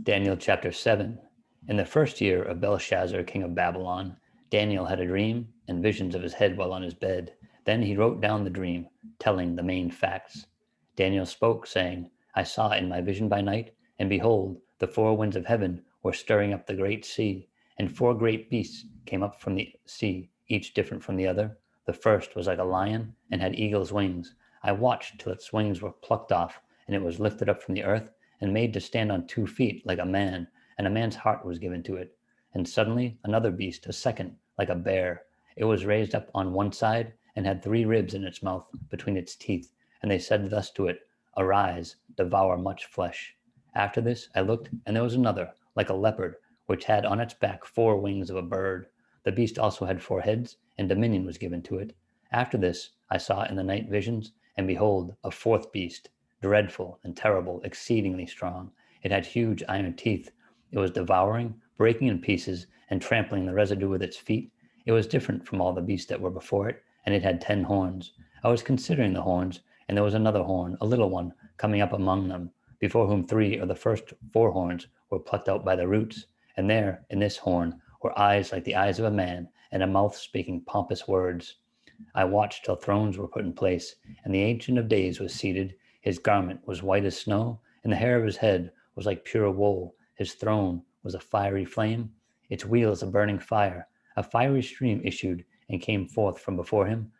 Daniel chapter 7. In the first year of Belshazzar, king of Babylon, Daniel had a dream and visions of his head while on his bed. Then he wrote down the dream, telling the main facts. Daniel spoke, saying, I saw in my vision by night, and behold, the four winds of heaven were stirring up the great sea, and four great beasts came up from the sea, each different from the other. The first was like a lion and had eagle's wings. I watched till its wings were plucked off, and it was lifted up from the earth and made to stand on 2 feet like a man, and a man's heart was given to it. And suddenly another beast, a second, like a bear. It was raised up on one side, and had 3 ribs in its mouth between its teeth. And they said thus to it, Arise, devour much flesh. After this I looked, and there was another, like a leopard, which had on its back 4 wings of a bird. The beast also had 4 heads, and dominion was given to it. After this I saw in the night visions, and behold, a 4th beast, dreadful and terrible, exceedingly strong. It had huge iron teeth. It was devouring, breaking in pieces, and trampling the residue with its feet. It was different from all the beasts that were before it, and it had 10 horns. I was considering the horns, and there was another horn, a little one, coming up among them, before whom 3 of the first 4 horns were plucked out by the roots. And there, in this horn, were eyes like the eyes of a man, and a mouth speaking pompous words. I watched till thrones were put in place, and the Ancient of Days was seated. His garment was white as snow, and the hair of his head was like pure wool. His throne was a fiery flame, its wheels a burning fire. A fiery stream issued and came forth from before him.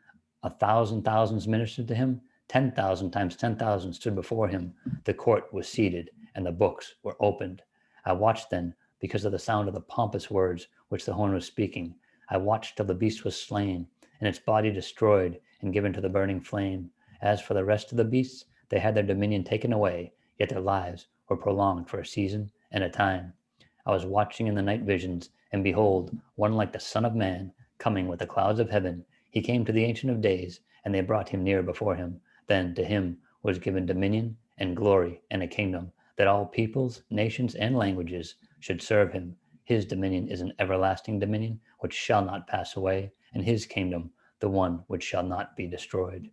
1,000 thousands ministered to him. 10,000 times 10,000 stood before him. The court was seated, and the books were opened. I watched then, because of the sound of the pompous words which the horn was speaking. I watched till the beast was slain, and its body destroyed and given to the burning flame. As for the rest of the beasts, they had their dominion taken away, yet their lives were prolonged for a season and a time. I was watching in the night visions, and behold, one like the Son of Man, coming with the clouds of heaven. He came to the Ancient of Days, and they brought him near before him. Then to him was given dominion and glory and a kingdom, that all peoples, nations, and languages should serve him. His dominion is an everlasting dominion which shall not pass away, and his kingdom the one which shall not be destroyed.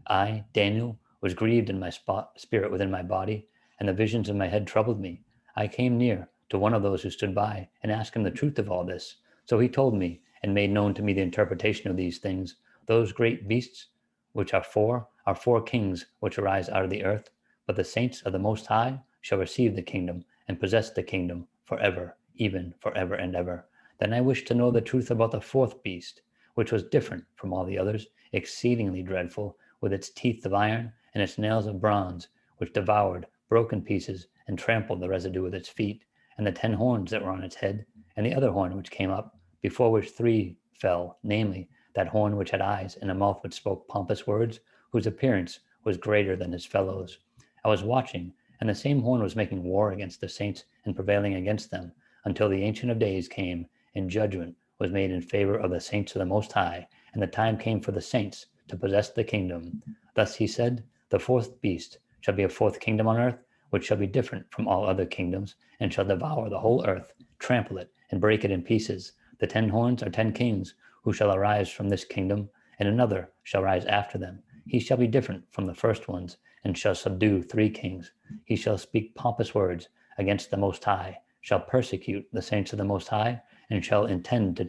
I, Daniel, was grieved in my spirit within my body, and the visions in my head troubled me. I came near to one of those who stood by, and asked him the truth of all this. So he told me, and made known to me the interpretation of these things. Those great beasts, which are 4 kings which arise out of the earth. But the saints of the Most High shall receive the kingdom, and possess the kingdom forever, even forever and ever. Then I wished to know the truth about the 4th beast, which was different from all the others, exceedingly dreadful, with its teeth of iron and its nails of bronze, which devoured, broke in pieces, and trampled the residue with its feet, and the 10 horns that were on its head, and the other horn which came up, before which 3 fell, namely, that horn which had eyes and a mouth which spoke pompous words, whose appearance was greater than his fellows. I was watching, and the same horn was making war against the saints and prevailing against them, until the Ancient of Days came, and judgment was made in favor of the saints of the Most High, and the time came for the saints to possess the kingdom. Thus he said, the 4th beast shall be a 4th kingdom on earth, which shall be different from all other kingdoms, and shall devour the whole earth, trample it, and break it in pieces. The 10 horns are 10 kings, who shall arise from this kingdom, and another shall rise after them. He shall be different from the first ones, and shall subdue 3 kings. He shall speak pompous words against the Most High, shall persecute the saints of the Most High, and shall intend to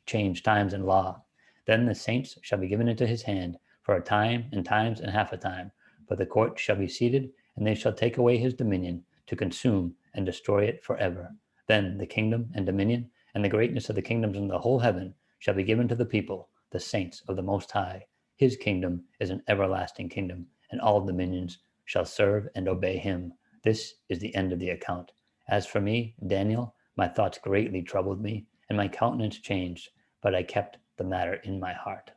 change times and law. Then the saints shall be given into his hand for a time and times and half a time. But the court shall be seated, and they shall take away his dominion, to consume and destroy it forever. Then the kingdom and dominion and the greatness of the kingdoms in the whole heaven shall be given to the people, the saints of the Most High. His kingdom is an everlasting kingdom, and all dominions shall serve and obey him. This is the end of the account. As for me, Daniel, my thoughts greatly troubled me, and my countenance changed, but I kept the matter in my heart.